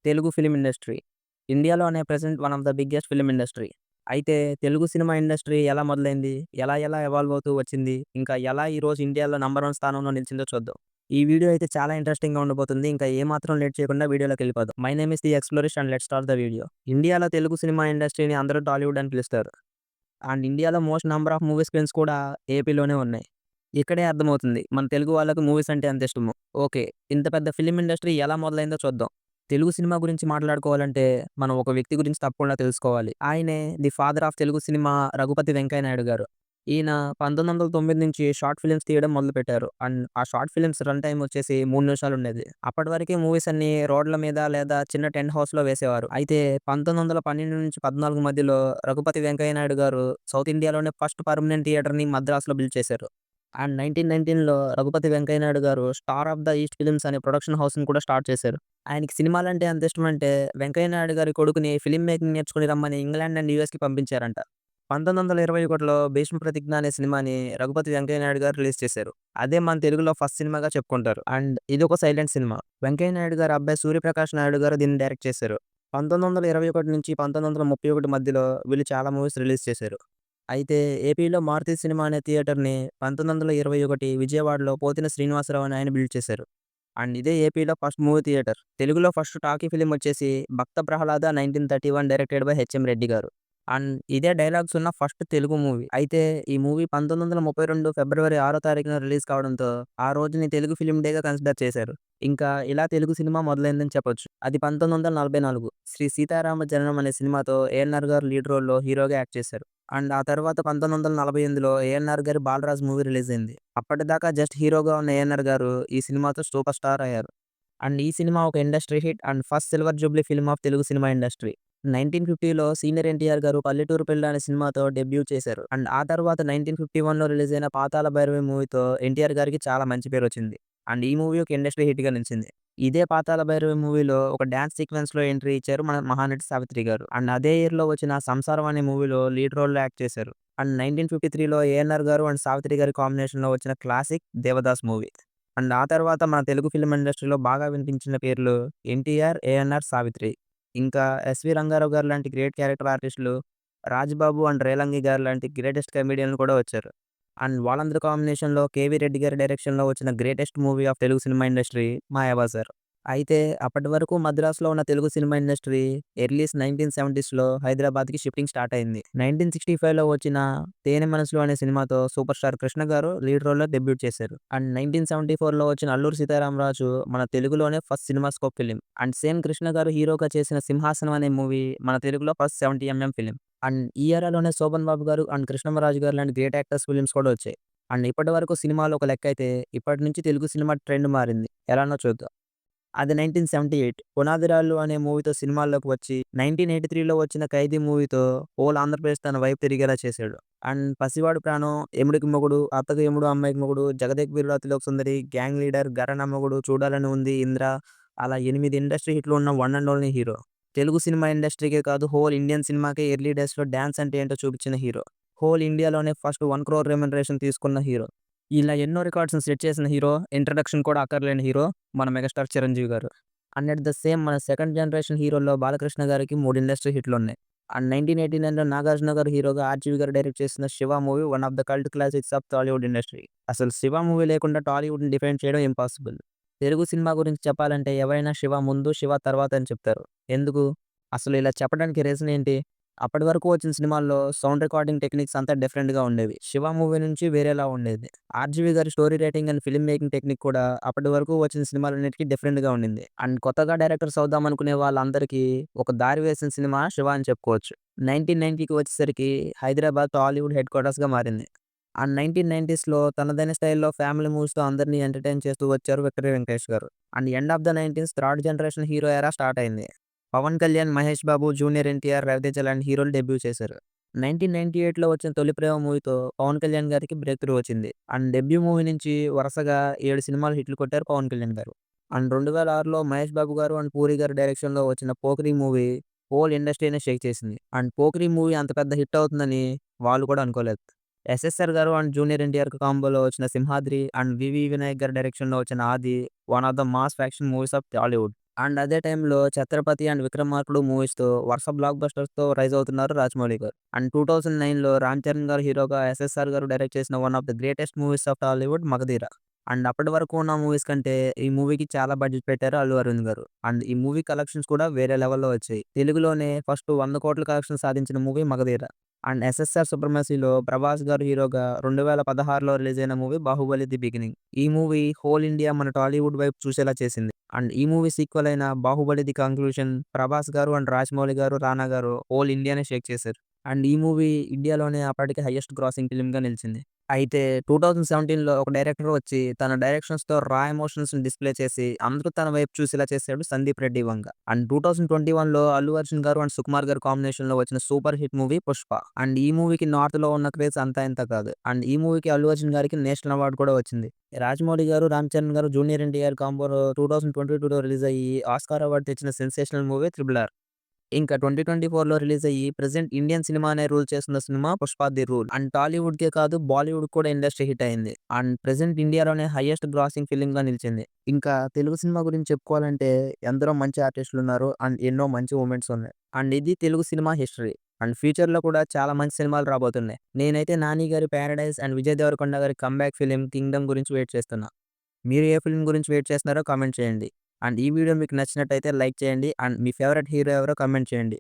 Telugu film industry. ఇండియాలోనే present one of the biggest film industry. అయితే Telugu cinema industry ఎలా మొదలైంది? ఎలా ఎవాల్వ్ అవుతూ వచ్చింది? ఇంకా ఎలా ఈరోజు ఇండియాలో నంబర్ 1 స్థానంలో నిలిచిందో చూద్దాం. ఈ వీడియో అయితే చాలా ఇంట్రెస్టింగ్‌గా ఉండబోతుంది. ఇంకా ఏమాత్రం లేట్ చేయకుండా వీడియోలోకెళ్ళిపోదాం. My name is the Explorist and let's start the video. ఇండియాలో తెలుగు సినిమా ఇండస్ట్రీని అందరూ టాలీవుడ్ అని పిలుస్తారు. అండ్ ఇండియాలో most number of movie screens కూడా ఏపీలోనే ఉన్నాయి. ఇక్కడే అర్థమవుతుంది మన తెలుగు వాళ్ళకి మూవీస్ అంటే ఎంత ఇష్టమో. ఓకే. ఇంత పెద్ద ఫిల్మ్ ఇండస్ట్రీ ఎలా మొదలైందో చూద్దాం. తెలుగు సినిమా గురించి మాట్లాడుకోవాలంటే మనం ఒక వ్యక్తి గురించి తప్పకుండా తెలుసుకోవాలి. ఆయనే the father of Telugu cinema 'Raghupathi Venkaiah Naidu' garu. ఈయన 1909 నుంచి షార్ట్ ఫిల్మ్స్ తీయడం మొదలుపెట్టారు. అండ్ ఆ షార్ట్ ఫిల్మ్స్ రన్ టైమ్ వచ్చేసి 3 నిమిషాలుండేది. అప్పటి వరకే మూవీస్ అన్నీ రోడ్ల మీద లేదా చిన్న టెంట్ హౌస్‌లో వేసేవారు. అయితే 1912-14 మధ్యలో 'రఘుపతి వెంకయ్య నాయుడు' గారు సౌత్ ఇండియాలోనే ఫస్ట్ పర్మనెంట్ థియేటర్‌ని మద్రాసులో బిల్డ్ చేశారు. అండ్ 1919లో 'రఘుపతి వెంకయ్య నాయుడు' గారు 'star of the east films' అనే ప్రొడక్షన్ హౌస్‌ని కూడా స్టార్ట్ చేశారు. ఆయనకి సినిమాలంటే ఎంత ఇష్టమంటే వెంకయ్య నాయుడు గారి కొడుకుని ఫిల్మ్ మేకింగ్ నేర్చుకొని రమ్మని ఇంగ్లాండ్ అండ్ యూఎస్‌కి పంపించారంట. 1921లో 'భీష్మ ప్రతిజ్ఞ' అనే సినిమాని 'రఘుపతి వెంకయ్య నాయుడు' గారు రిలీజ్ చేశారు. అదే మన తెలుగులో ఫస్ట్ సినిమాగా చెప్పుకుంటారు. అండ్ ఇదొక సైలెంట్ సినిమా. వెంకయ్య నాయుడు గారి అబ్బాయి 'సూర్యప్రకాష్ నాయుడు' గారు దీన్ని డైరెక్ట్ చేశారు. 1921 నుంచి 1931 మధ్యలో వీళ్ళు చాలా మూవీస్ రిలీజ్ చేశారు. అయితే ఏపీలో 'మారుతి సినిమా' అనే థియేటర్‌ని 1921 విజయవాడలో పోతిన శ్రీనివాసరావు అని ఆయన బిల్డ్ చేశారు. అండ్ ఇదే ఏపీలో ఫస్ట్ మూవీ థియేటర్. తెలుగులో ఫస్ట్ టాకీ ఫిల్మ్ వచ్చేసి 'Bhakta Prahlada' 1931 directed by H M Reddy గారు. అండ్ ఇదే డైలాగ్స్ ఉన్న ఫస్ట్ తెలుగు మూవీ. అయితే ఈ మూవీ 1932 ఫిబ్రవరి 6 తారీఖున రిలీజ్ కావడంతో ఆ రోజుని తెలుగు ఫిల్మ్ డేగా కన్సిడర్ చేశారు. ఇంకా ఇలా తెలుగు సినిమా మొదలైందని చెప్పొచ్చు. అది 1944 శ్రీ సీతారామ జననం అనే సినిమాతో ఏఎన్నార్ గారు లీడ్ రోల్‌లో హీరోగా యాక్ట్ చేశారు. అండ్ ఆ తర్వాత 1948లో ఏఎన్నార్ గారి 'బాలరాజు' మూవీ రిలీజ్ అయింది. అప్పటిదాకా జస్ట్ హీరోగా ఉన్న ఏఎన్నార్ గారు ఈ సినిమాతో సూపర్ స్టార్ అయ్యారు. అండ్ ఈ సినిమా ఒక industry hit and first silver jubilee film of Telugu cinema industry. 1950లో సీనియర్ ఎన్టీఆర్ గారు 'పల్లెటూరు పిల్ల' అనే సినిమాతో డెబ్యూ చేశారు. అండ్ ఆ తర్వాత 1951లో రిలీజ్ అయిన 'పాతాళ భైరవి' మూవీతో ఎన్టీఆర్ గారికి చాలా మంచి పేరొచ్చింది. అండ్ ఈ మూవీ ఒక ఇండస్ట్రీ హిట్‌గా నిలిచింది. ఇదే 'పాతాళ భైరవి' మూవీలో ఒక డాన్స్ సీక్వెన్స్‌లో ఎంట్రీ ఇచ్చారు మన మహానటి సావిత్రి గారు. అండ్ అదే ఇయర్‌లో వచ్చిన 'సంసారం' అనే మూవీలో లీడ్ రోల్‌లో యాక్ట్ చేశారు. అండ్ 1953లో ఏఎన్నార్ గారు అండ్ సావిత్రి గారి కాంబినేషన్‌లో వచ్చిన క్లాసిక్ 'దేవదాస్' మూవీ. అండ్ ఆ తర్వాత మన తెలుగు ఫిల్మ్ ఇండస్ట్రీలో బాగా వినిపించిన పేర్లు ఎన్టీఆర్, ఏఎన్నార్, సావిత్రి. ఇంకా ఎస్వి రంగారావు గారు లాంటి గ్రేట్ క్యారెక్టర్ ఆర్టిస్టులు, రాజ్‌బాబు అండ్ రేలంగి గారు లాంటి గ్రేటెస్ట్ కమెడియన్‌లు కూడా వచ్చారు. అండ్ వాళ్ళందరి కాంబినేషన్‌లో కేవీ రెడ్డి గారి డైరెక్షన్‌లో వచ్చిన greatest movie of Telugu cinema industry 'Mayabazar'. అయితే అప్పటి వరకు మద్రాసులో ఉన్న తెలుగు సినిమా ఇండస్ట్రీ ఎర్లీస్ 1970స్‌లో హైదరాబాద్‌కి షిఫ్టింగ్ స్టార్ట్ అయింది. 1965లో వచ్చిన 'తేనె మనసులు' అనే సినిమాతో సూపర్ స్టార్ కృష్ణ గారు లీడ్ రోల్‌లో డెబ్యూట్ చేశారు. అండ్ 1974లో వచ్చిన 'అల్లూరి సీతారామరాజు' మన తెలుగులోనే first cinema scope film. And same Krishna గారు హీరోగా చేసిన 'సింహాసనం' అనే మూవీ మన తెలుగులో ఫస్ట్ 70 ఫిల్మ్. అండ్ ఈ ఏరాలోనే శోభన్ బాబు గారు అండ్ కృష్ణమరాజు గారు లాంటి గ్రేట్ యాక్టర్స్ ఫిల్మ్స్ కూడా వచ్చాయి. అండ్ ఇప్పటి వరకు సినిమాలు ఒక లెక్కైతే ఇప్పటి నుంచి తెలుగు సినిమా ట్రెండ్ మారింది. ఎలానో చూద్దాం. అది 1978 పునాదిరాళ్ళు అనే మూవీతో సినిమాల్లోకి వచ్చి 1983లో వచ్చిన 'ఖైదీ' మూవీతో హోల్ ఆంధ్రప్రదేశ్ తన వైపు తిరిగేలా చేశాడు. అండ్ 'పసివాడు ప్రాణం', 'ఎముడికి మొగుడు', 'అత్తకు యముడు అమ్మాయికి మొగుడు', 'జగదేక వీరుడు అతిలోక సుందరి', 'గ్యాంగ్ లీడర్', 'ఘరానా మొగుడు', 'చూడాలని ఉంది', 'ఇంద్ర' అలా 8 ఇండస్ట్రీ హిట్లు ఉన్న one and only hero. Telugu cinema ఇండస్ట్రీకే కాదు హోల్ ఇండియన్ సినిమాకే ఎర్లీ డేస్‌లో డాన్స్ అంటే ఏంటో చూపించిన హీరో. హోల్ ఇండియాలోనే ఫస్ట్ 1 క్రోర్ రెమ్యునరేషన్ తీసుకున్న హీరో. ఇలా ఎన్నో రికార్డ్స్‌ని సెట్ చేసిన హీరో, ఇంట్రడక్షన్ కూడా అక్కర్లేని హీరో మన మెగాస్టార్ చిరంజీవి గారు. అండ్ అట్ ద సేమ్ మన సెకండ్ జనరేషన్ హీరోల్లో బాలకృష్ణ గారికి 3 ఇండస్ట్రీ హిట్లున్నాయి. అండ్ 1989లో నాగార్జున గారు హీరోగా ఆర్‌జీవి గారు డైరెక్ట్ చేసిన 'Siva' movie one of the cult classics of Tollywood industry. అసలు 'శివ' మూవీ లేకుండా టాలీవుడ్‌ని డిఫైన్ చేయడం ఇంపాసిబుల్. తెలుగు సినిమా గురించి చెప్పాలంటే ఎవరైనా 'శివ' ముందు, 'శివ' తర్వాత అని చెప్తారు. ఎందుకు? అసలు ఇలా చెప్పడానికి రీజన్ ఏంటి? అప్పటి వరకు వచ్చిన సినిమాల్లో సౌండ్ రికార్డింగ్ టెక్నిక్స్ అంతా డిఫరెంట్‌గా ఉండేవి. 'శివ' మూవీ నుంచి వేరేలా ఉండేది. ఆర్‌జీవి గారి story writing and film making technique కూడా అప్పటి వరకు వచ్చిన సినిమాలన్నిటికి డిఫరెంట్‌గా ఉండింది. అండ్ కొత్తగా డైరెక్టర్స్ అవుదాం అనుకునే వాళ్ళందరికీ ఒక దారి వేసిన సినిమా 'శివ' అని చెప్పుకోవచ్చు. 1990కి వచ్చేసరికి హైదరాబాద్ టాలీవుడ్ హెడ్ క్వార్టర్స్‌గా మారింది. అండ్ 1990స్‌లో తనదైన స్టైల్‌లో ఫ్యామిలీ మూవీస్‌తో అందరిని ఎంటర్‌టైన్ చేస్తూ వచ్చారు 'విక్టరీ వెంకటేష్' గారు. అండ్ ఎండ్ ఆఫ్ ద 90స్ third generation hero era start అయింది. పవన్ కళ్యాణ్, మహేష్ బాబు, జూనియర్ ఎన్టీఆర్, రవితేజ లాంటి హీరోలు డెబ్యూ చేశారు. 1998లో వచ్చిన 'తొలి ప్రేమ' మూవీతో పవన్ కళ్యాణ్ గారికి బ్రేక్ త్రూ వచ్చింది. అండ్ డెబ్యూ మూవీ నుంచి వరుసగా 7 సినిమాలు హిట్లు కొట్టారు పవన్ కళ్యాణ్ గారు. అండ్ 2006లో మహేష్ బాబు గారు అండ్ పూరి గారి డైరెక్షన్‌లో వచ్చిన 'పోకిరి' మూవీ హోల్ ఇండస్ట్రీనే షేక్ చేసింది. అండ్ 'పోకిరి' మూవీ అంత పెద్ద హిట్ అవుతుందని వాళ్ళు కూడా అనుకోలేదు. ఎస్ఎస్ఆర్ గారు అండ్ జూనియర్ ఎన్టీఆర్ కాంబోలో వచ్చిన 'సింహాద్రి' అండ్ వివి వినాయక్ గారి డైరెక్షన్‌లో వచ్చిన 'ఆది' one of the mass action movies of Tollywood. And అదే టైంలో 'ఛత్రపతి' అండ్ 'విక్రమార్కుడు' మూవీస్‌తో వరుస బ్లాక్ బస్టర్స్‌తో రైజ్ అవుతున్నారు రాజమౌళి గారు. అండ్ 2009లో 'రామ్ చరణ్' గారు హీరోగా, 'ఎస్ఎస్ఆర్' గారు డైరెక్ట్ చేసిన one of the greatest movies of Tollywood 'Magadheera'. And అప్పటి వరకు ఉన్న మూవీస్ కంటే ఈ మూవీకి చాలా బడ్జెట్ పెట్టారు అల్లు అరవింద్ గారు. అండ్ ఈ మూవీ కలెక్షన్స్ కూడా వేరే లెవెల్‌లో వచ్చాయి. తెలుగులోనే ఫస్ట్ 100,00,00,000 కలెక్షన్స్ సాధించిన మూవీ 'మగధీర'. అండ్ 'ఎస్ఎస్ఆర్ సుప్రమసీ'లో ప్రభాస్ గారు హీరోగా 2016లో రిలీజ్ అయిన మూవీ 'బాహుబలి: ది బిగినింగ్'. ఈ మూవీ హోల్ ఇండియా మన టాలీవుడ్ వైపు చూసేలా చేసింది. అండ్ ఈ మూవీ సీక్వెల్ అయిన 'బాహుబలి: ది కంక్లూజన్' ప్రభాస్ గారు అండ్ రాజమౌళి గారు, రానా గారు హోల్ ఇండియానే షేక్ చేశారు. అండ్ ఈ మూవీ ఇండియాలోనే అప్పటికి హైయెస్ట్ గ్రాసింగ్ ఫిల్మ్‌గా నిలిచింది. అయితే 2017లో ఒక డైరెక్టర్ వచ్చి తన డైరెక్షన్స్‌తో రా ఎమోషన్స్‌ని డిస్‌ప్లే చేసి అందరూ తన వైపు చూసేలా చేసాడు 'సందీప్ రెడ్డి వంగ'. అండ్ 2021లో అల్లు అర్జున్ గారు అండ్ సుకుమార్ గారు కాంబినేషన్‌లో వచ్చిన super hit movie 'Pushpa'. And ఈ మూవీకి నార్త్‌లో ఉన్న క్రేజ్ అంతా ఇంతా కాదు. అండ్ ఈ మూవీకి అల్లు అర్జున్ గారికి నేషనల్ అవార్డ్ కూడా వచ్చింది. రాజమౌళి గారు, రామ్ చరణ్ గారు, జూనియర్ ఎన్టీఆర్ కాంబోలో 2022లో రిలీజ్ అయ్యి ఆస్కార్ అవార్డ్ తెచ్చిన సెన్సేషనల్ మూవీ 'త్రిబుల్ ఆర్'. ఇంకా 2024లో రిలీజ్ అయ్యి ప్రెజెంట్ ఇండియన్ సినిమానే రూల్ చేస్తున్న సినిమా 'పుష్ప ది రూల్'. అండ్ టాలీవుడ్‌కే కాదు బాలీవుడ్ కూడా ఇండస్ట్రీ హిట్ అయింది. అండ్ ప్రెజెంట్ ఇండియాలోనే హైయెస్ట్ గ్రాసింగ్ ఫిల్మ్‌గా నిలిచింది. ఇంకా తెలుగు సినిమా గురించి చెప్పుకోవాలంటే ఎందరో మంచి ఆర్టిస్టులున్నారు. అండ్ ఎన్నో మంచి మూమెంట్స్ ఉన్నాయి. అండ్ ఇది తెలుగు సినిమా హిస్టరీ. అండ్ ఫ్యూచర్‌లో కూడా చాలా మంచి సినిమాలు రాబోతున్నాయి. నేనైతే 'నాని' గారి 'పారడైజ్' అండ్ విజయ్ దేవరకొండ గారి కమ్‌బ్యాక్ ఫిల్మ్ 'కింగ్డమ్' గురించి వెయిట్ చేస్తున్నా. మీరు ఏ ఫిల్మ్ గురించి వెయిట్ చేస్తున్నారో కామెంట్ చేయండి. అండ్ ఈ వీడియో మీకు నచ్చినట్టయితే లైక్ చేయండి. అండ్ మీ ఫేవరెట్ హీరో ఎవరో కామెంట్ చేయండి.